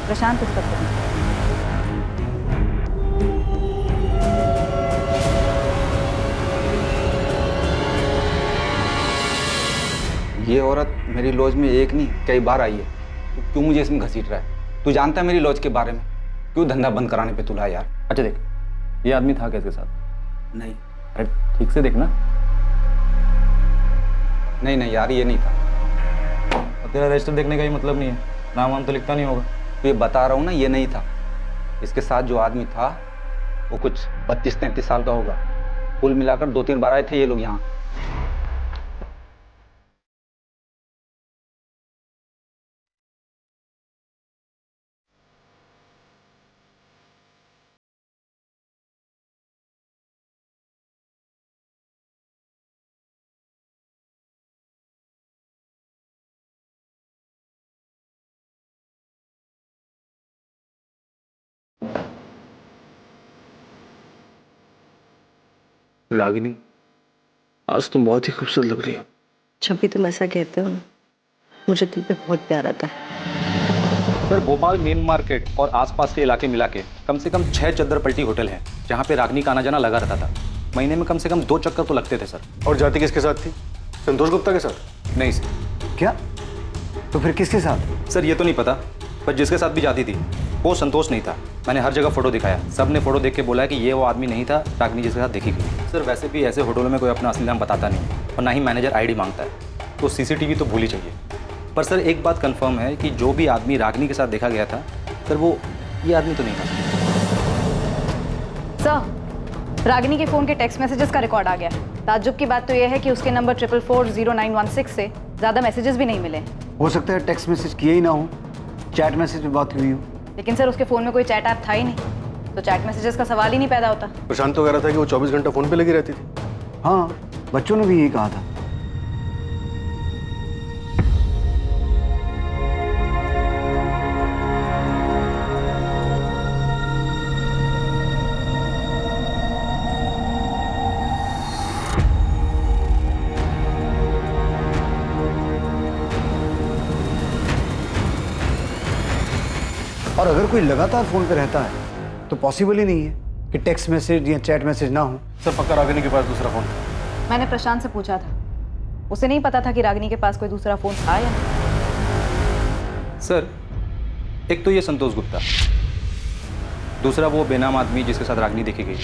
प्रशांत उस तक पहुंचा। ये औरत मेरी लॉज में एक नहीं कई बार आई है। क्यों मुझे इसमें घसीट रहा है? तू जानता है मेरी लॉज के बारे में? क्यों धंधा बंद कराने पे तुला यार? अच्छा देख, ये आदमी था क्या इसके साथ? नहीं। अरे ठीक से देखना। नहीं यार, ये नहीं था। और तेरा रजिस्टर देखने का ही मतलब नहीं है, नाम वाम तो लिखता नहीं होगा। तो ये बता रहा हूँ ना, ये नहीं था। इसके साथ जो आदमी था वो कुछ 32-33 साल का होगा। कुल मिलाकर 2-3 बार आए थे ये लोग यहाँ। रागिनी, आज तुम बहुत ही खूबसूरत लग रही हो। जब भी तुम ऐसा कहते हो ना, मुझे दिल पे बहुत प्यार आता है। सर, भोपाल मेन मार्केट और आसपास के इलाके मिला के कम से कम 6 चद्दर पलटी होटल हैं जहाँ पे रागिनी का आना जाना लगा रहता था। महीने में कम से कम 2 चक्कर तो लगते थे सर। और जाती किसके साथ थी? संतोष गुप्ता के साथ? नहीं सर। क्या? तो फिर किसके साथ? सर, ये तो नहीं पता, पर जिसके साथ भी जाती थी वो संतोष नहीं था। मैंने हर जगह फोटो दिखाया, सब ने फोटो देख के बोला है कि ये वो आदमी नहीं था रागिनी जिसके साथ देखी गई। सर, वैसे भी ऐसे होटलों में कोई अपना असली नाम बताता नहीं और ना ही मैनेजर आईडी मांगता है, तो सीसीटीवी तो भूल ही चाहिए। पर सर, एक बात कंफर्म है कि जो भी आदमी रागिनी के साथ देखा गया था सर, वो ये आदमी तो नहीं था। सर, रागिनी के फ़ोन के टेक्स्ट मैसेजेस का रिकॉर्ड आ गया। ताज्जुब की बात तो यह है कि उसके नंबर 44400916 से ज़्यादा मैसेजेस भी नहीं मिले। हो सकता है टेक्स्ट मैसेज किए ही ना हो, चैट मैसेज में बात हुई हो। लेकिन सर, उसके फ़ोन में कोई चैट ऐप था ही नहीं, तो चैट मैसेजेस का सवाल ही नहीं पैदा होता। प्रशांत तो कह रहा था कि वो 24 घंटा फोन पे लगी रहती थी। हाँ, बच्चों ने भी यही कहा था। और अगर कोई लगातार फोन पे रहता है तो पॉसिबल ही नहीं है कि टेक्स्ट मैसेज या चैट मैसेज ना हो। सर, पक्का रागिनी के पास दूसरा फोन था? मैंने प्रशांत से पूछा था, उसे नहीं पता था कि रागिनी के पास कोई दूसरा फोन था या नहीं। सर, एक तो ये संतोष गुप्ता, दूसरा वो बेनाम आदमी जिसके साथ रागिनी देखी गई।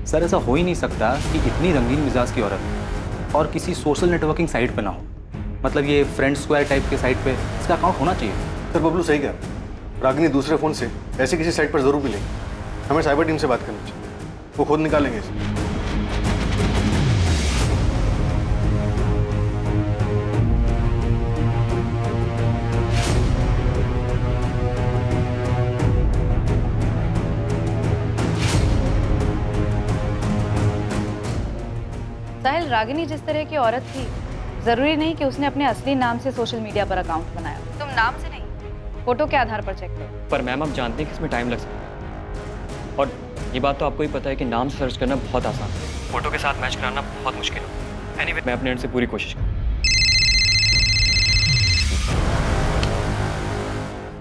सर, ऐसा हो ही नहीं सकता कि इतनी रंगीन मिजाज की औरत और किसी सोशल नेटवर्किंग साइट पे ना हो। मतलब ये फ्रेंड स्क्वायर टाइप के साइट पे इसका अकाउंट होना चाहिए। सर, बबलू सही कह, रागिनी दूसरे फोन से ऐसे किसी साइट पर जरूर मिलेगी। हमें साइबर टीम से बात करनी चाहिए, वो खुद निकालेंगे इसे। साहिल, रागिनी जिस तरह की औरत थी, जरूरी नहीं कि उसने अपने असली नाम से सोशल मीडिया पर अकाउंट बनाया। तुम नाम से नहीं, फोटो के आधार पर चेक करो। पर मैम, आप जानते हैं कि इसमें टाइम लग सकता है, और ये बात तो आपको ही पता है कि नाम सर्च करना बहुत आसान है, फोटो के साथ मैच कराना बहुत मुश्किल है। एनीवे, मैं अपने एंड से पूरी कोशिश करूँ।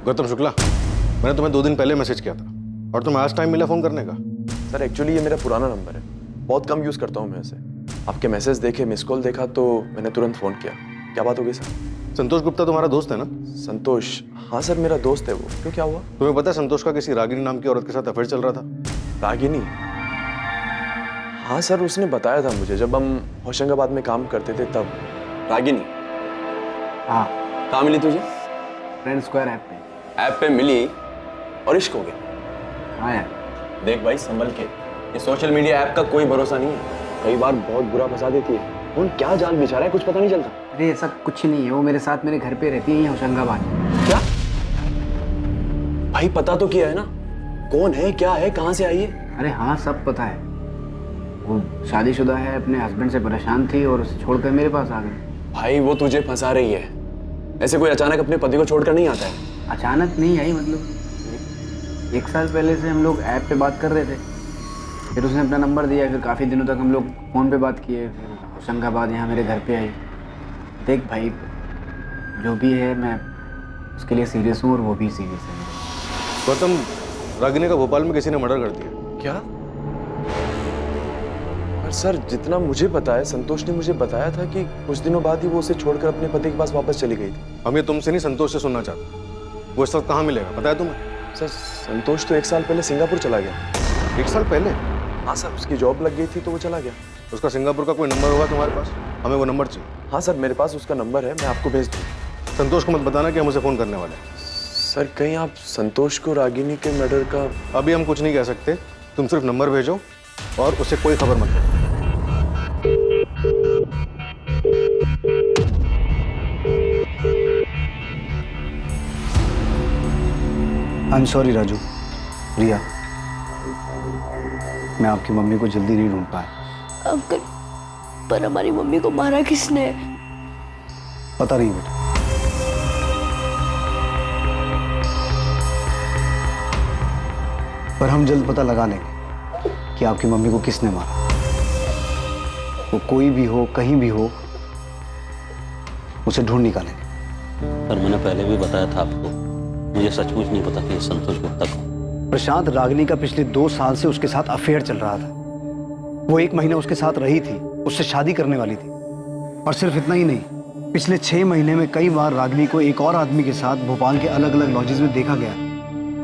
गौतम शुक्ला, मैंने तुम्हें 2 दिन पहले मैसेज किया था और तुम्हें आज टाइम मिला फोन करने का? सर, एक्चुअली ये मेरा पुराना नंबर है, बहुत कम यूज़ करता हूँ मैं इसे। आपके मैसेज देखे, मिस कॉल देखा तो मैंने तुरंत फ़ोन किया। क्या बात हो गई सर? संतोष गुप्ता तुम्हारा दोस्त है ना? संतोष? हाँ सर, मेरा दोस्त है वो। क्यों, क्या हुआ? तुम्हें पता है संतोष का किसी रागिनी नाम की औरत के साथ अफेयर चल रहा था? रागिनी? हाँ सर, उसने बताया था मुझे, जब हम होशंगाबाद में काम करते थे तब। रागिनी? हाँ। कहाँ मिली तुझे? फ्रेंड स्क्वायर ऐप पे। ऐप पे मिली और इश्क हो गया? हाँ यार। देख भाई, संभल के, ये सोशल मीडिया ऐप का कोई भरोसा नहीं है, कई बार बहुत बुरा फंसा देती है। कौन क्या जाल बिछा रहा है कुछ पता नहीं चलता। अरे ऐसा कुछ नहीं है, वो मेरे साथ मेरे घर पे रहती है होशंगाबाद। क्या भाई, पता तो किया है ना कौन है, क्या है, कहाँ से आई है? अरे हाँ, सब पता है। वो शादीशुदा है, अपने हस्बैंड से परेशान थी और उसे छोड़कर मेरे पास आ गई। भाई वो तुझे फंसा रही है। ऐसे कोई अचानक अपने पति को छोड़कर नहीं आता है। अचानक नहीं आई, मतलब 1 साल पहले से हम लोग ऐप पे बात कर रहे थे, फिर उसने अपना नंबर दिया, फिर काफ़ी दिनों तक हम लोग फ़ोन पे बात किए, फिर होशंगाबाद यहाँ मेरे घर पे आई। देख भाई, जो भी है मैं उसके लिए सीरियस हूँ और वो भी सीरियस है। गौतम, रागिनी का भोपाल में किसी ने मर्डर कर दिया। क्या? पर सर, जितना मुझे पता है, संतोष ने मुझे बताया था कि कुछ दिनों बाद ही वो उसे छोड़कर अपने पति के पास वापस चली गई थी। हम ये तुमसे नहीं, संतोष से सुनना चाहते। वो इस वक्त कहाँ मिलेगा, पता है तुम्हें? सर, संतोष तो 1 साल पहले सिंगापुर चला गया। 1 साल पहले? हाँ सर, उसकी जॉब लग गई थी तो वो चला गया। उसका सिंगापुर का कोई नंबर होगा तुम्हारे पास? हमें वो नंबर चाहिए। हाँ सर, मेरे पास उसका नंबर है, मैं आपको भेज दूँ। संतोष को मत बताना कि हम उसे फ़ोन करने वाले हैं। सर, कहीं आप संतोष को रागिनी के मर्डर का... अभी हम कुछ नहीं कह सकते, तुम सिर्फ नंबर भेजो और उसे कोई खबर मत दो। आई एम सॉरी राजू, रिया, मैं आपकी मम्मी को जल्दी नहीं ढूंढ पाया। अंकल, पर हमारी मम्मी को मारा किसने? पता नहीं बेटा, पर हम जल्द पता लगा लेंगे कि आपकी मम्मी को किसने मारा। वो कोई भी हो, कहीं भी हो, उसे ढूंढ निकालेंगे। पर मैंने पहले भी बताया था आपको, मुझे सचमुच नहीं पता कि ये संतोष गुप्ता कौन। प्रशांत, रागिनी का पिछले 2 साल से उसके साथ अफेयर चल रहा था। वो 1 महीना उसके साथ रही थी, उससे शादी करने वाली थी। और सिर्फ इतना ही नहीं, पिछले 6 महीने में कई बार रागिनी को एक और आदमी के साथ भोपाल के अलग अलग लॉजेस में देखा गया।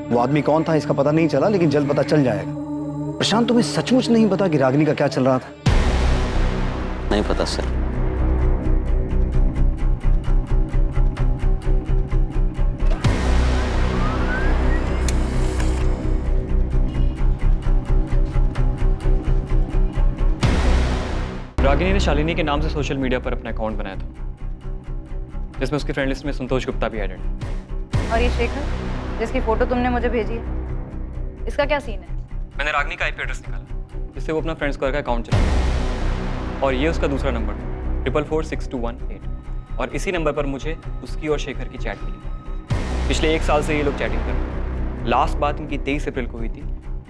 वो आदमी कौन था इसका पता नहीं चला, लेकिन जल्द पता चल जाएगा। प्रशांत, तुम्हें सचमुच नहीं पता कि रागिनी का क्या चल रहा था? नहीं पता सर। रागिनी ने शालिनी के नाम से सोशल मीडिया पर अपना अकाउंट बनाया था, जिसमें उसकी फ्रेंड लिस्ट में संतोष गुप्ता भी एडेड है। और ये शेखर, जिसकी फोटो तुमने मुझे भेजी है, इसका क्या सीन है? मैंने रागिनी का आईपी एड्रेस निकाला, जिससे वो अपना फ्रेंड स्क्वायर का अकाउंट चलाता, और ये उसका दूसरा नंबर 446218। और इसी नंबर पर मुझे उसकी और शेखर की चैट मिली। पिछले 1 साल से ये लोग चैटिंग कर रहे हैं। लास्ट बात इनकी 23 अप्रैल को हुई थी,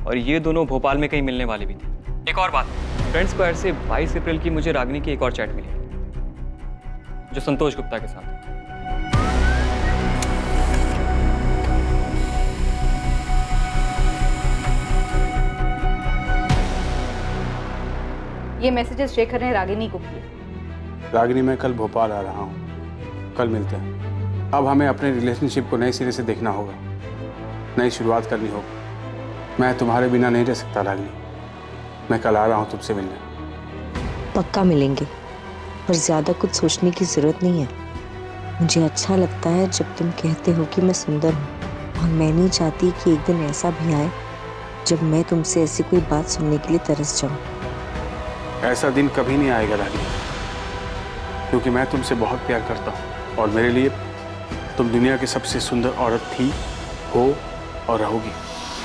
और ये दोनों भोपाल में कहीं मिलने वाले भी थे। एक और बात, फ्रेंड स्क्वायर से 22 अप्रैल की मुझे रागिनी की एक और चैट मिली, जो संतोष गुप्ता के साथ है। ये मैसेजेस शेखर ने रागिनी को किए। रागिनी, मैं कल भोपाल आ रहा हूँ, कल मिलते हैं। अब हमें अपने रिलेशनशिप को नए सिरे से देखना होगा, नई शुरुआत करनी होगी। मैं तुम्हारे बिना नहीं रह सकता रागिनी। मैं कल आ रहा हूँ तुमसे मिलने। पक्का मिलेंगे, पर ज़्यादा कुछ सोचने की ज़रूरत नहीं है। मुझे अच्छा लगता है जब तुम कहते हो कि मैं सुंदर हूँ, और मैं नहीं चाहती कि एक दिन ऐसा भी आए जब मैं तुमसे ऐसी कोई बात सुनने के लिए तरस जाऊँ। ऐसा दिन कभी नहीं आएगा रागिनी, क्योंकि मैं तुमसे बहुत प्यार करता हूँ, और मेरे लिए तुम दुनिया की सबसे सुंदर औरत थी, हो और रहोगी।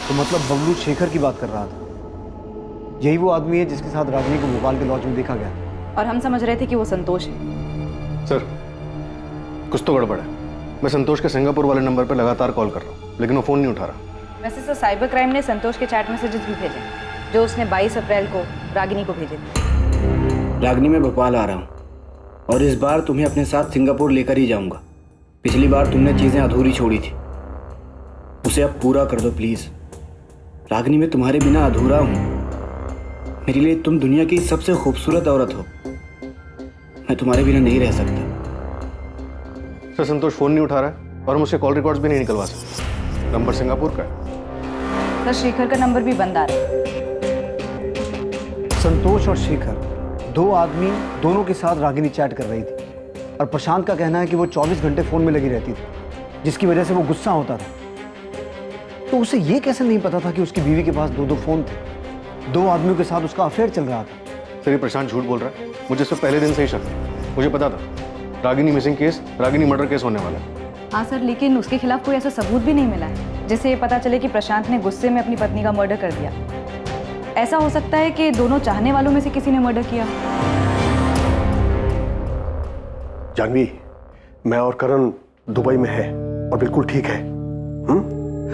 तो मतलब बबलू शेखर की बात कर रहा था? यही वो आदमी है जिसके साथ रागिनी को भोपाल के लॉज में देखा गया? और हम समझ रहे थे कि वो संतोष है। सर, कुछ तो गड़बड़ है। मैं संतोष के सिंगापुर वाले नंबर पर लगातार कॉल कर रहा हूँ, लेकिन वो फ़ोन नहीं उठा रहा। वैसे तो साइबर क्राइम ने संतोष के चैट मैसेजेस भी भेजे, जो उसने 22 अप्रैल को रागिनी को भेजे थे। रागिनी, मैं भोपाल आ रहा हूँ, और इस बार तुम्हें अपने साथ सिंगापुर लेकर ही जाऊँगा। पिछली बार तुमने चीज़ें अधूरी छोड़ी थी, उसे अब पूरा कर दो प्लीज़। रागिनी, मैं तुम्हारे बिना अधूरा हूँ। मेरे लिए तुम दुनिया की सबसे खूबसूरत औरत हो। मैं तुम्हारे बिना नहीं रह सकता। सर, संतोष फ़ोन नहीं उठा रहा है, और हम उसके कॉल रिकॉर्ड्स भी नहीं निकलवा सकते। नंबर सिंगापुर का है। सर, शेखर का नंबर भी बंद आ रहा है। संतोष और शेखर, 2 आदमी, दोनों के साथ रागिनी चैट कर रही थी, और प्रशांत का कहना है कि वो 24 घंटे फ़ोन में लगी रहती थी, जिसकी वजह से वो गुस्सा होता था। तो उसे ये कैसे नहीं पता था कि उसकी बीवी के पास 2 फ़ोन थे? 2 आदमियों के साथ उसका अफेयर चल रहा था। सर, ये प्रशांत झूठ बोल रहा है। मुझे इससे पहले दिन से ही शक है। मुझे पता था Ragini missing case, Ragini murder case होने वाला है। हाँ सर, लेकिन उसके खिलाफ कोई ऐसा सबूत भी नहीं मिला है जिससे ये पता चले कि प्रशांत ने गुस्से में अपनी पत्नी का मर्डर कर दिया। ऐसा हो सकता है कि दोनों चाहने वालों में से किसी ने मर्डर किया। जानवी, मैं और करण दुबई में है और बिल्कुल ठीक है।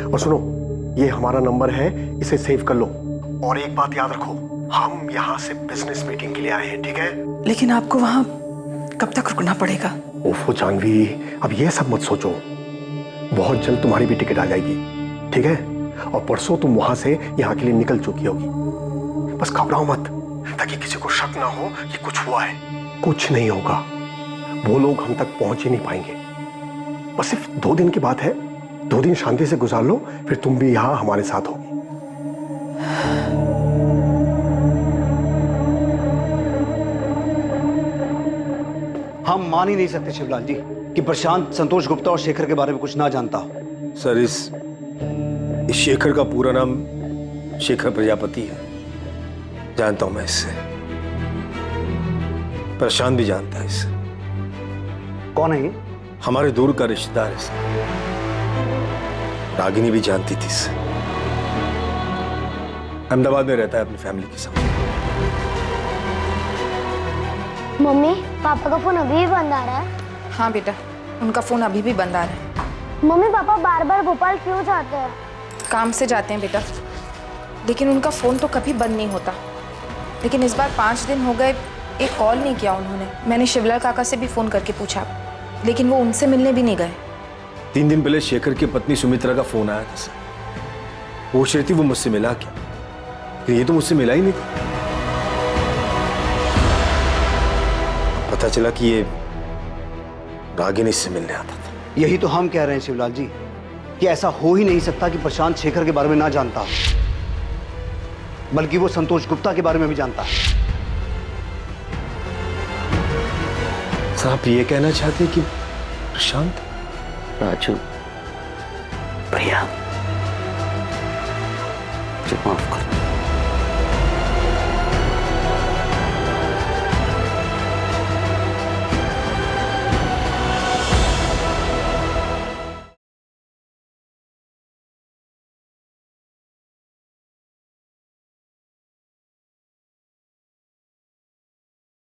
और सुनो, ये हमारा नंबर है, इसे सेव कर लो। और एक बात याद रखो, हम यहाँ से बिजनेस मीटिंग के लिए आए हैं, ठीक है? लेकिन आपको वहाँ कब तक रुकना पड़ेगा? ओफो जानवी, अब ये सब मत सोचो, बहुत जल्द तुम्हारी भी टिकट आ जाएगी, ठीक है? और परसों तुम वहां से यहाँ के लिए निकल चुकी होगी। बस घबराओ मत, ताकि किसी को शक ना हो कि कुछ हुआ है। कुछ नहीं होगा, वो लोग हम तक पहुंच ही नहीं पाएंगे। बस सिर्फ 2 दिन की बात है, 2 दिन शांति से गुजार लो, फिर तुम भी यहाँ हमारे साथ होगी। हम मान ही नहीं सकते शिवलाल जी कि प्रशांत संतोष गुप्ता और शेखर के बारे में कुछ ना जानता हो। सर, इस शेखर का पूरा नाम शेखर प्रजापति है। जानता हूं मैं इससे, प्रशांत भी जानता है इससे। कौन है ये? हमारे दूर का रिश्तेदार है सर। रागिनी भी जानती थी इससे। अहमदाबाद में रहता है अपनी फैमिली के साथ। मम्मी, पापा का फोन अभी भी बंद आ रहा है? हाँ बेटा, उनका फोन अभी भी बंद आ रहा है। मम्मी, पापा बार बार भोपाल क्यों जाते हैं? काम से जाते हैं बेटा, लेकिन उनका फ़ोन तो कभी बंद नहीं होता। लेकिन इस बार 5 दिन हो गए, एक कॉल नहीं किया उन्होंने। मैंने शिवलाल काका से भी फ़ोन करके पूछा, लेकिन वो उनसे मिलने भी नहीं गए। 3 दिन पहले शेखर की पत्नी सुमित्रा का फोन आया था सर। पूछ रही थी वो मुझसे मिला क्या, ये तो मुझसे मिला ही नहीं। पता चला कि ये रागिनी से मिलने आता था। यही तो हम कह रहे हैं शिवलाल जी कि ऐसा हो ही नहीं सकता कि प्रशांत शेखर के बारे में ना जानता, बल्कि वो संतोष गुप्ता के बारे में भी जानता है। सर, आप ये कहना चाहते हैं कि प्रशांत? राजू, प्रिया, मुझे माफ कर दो।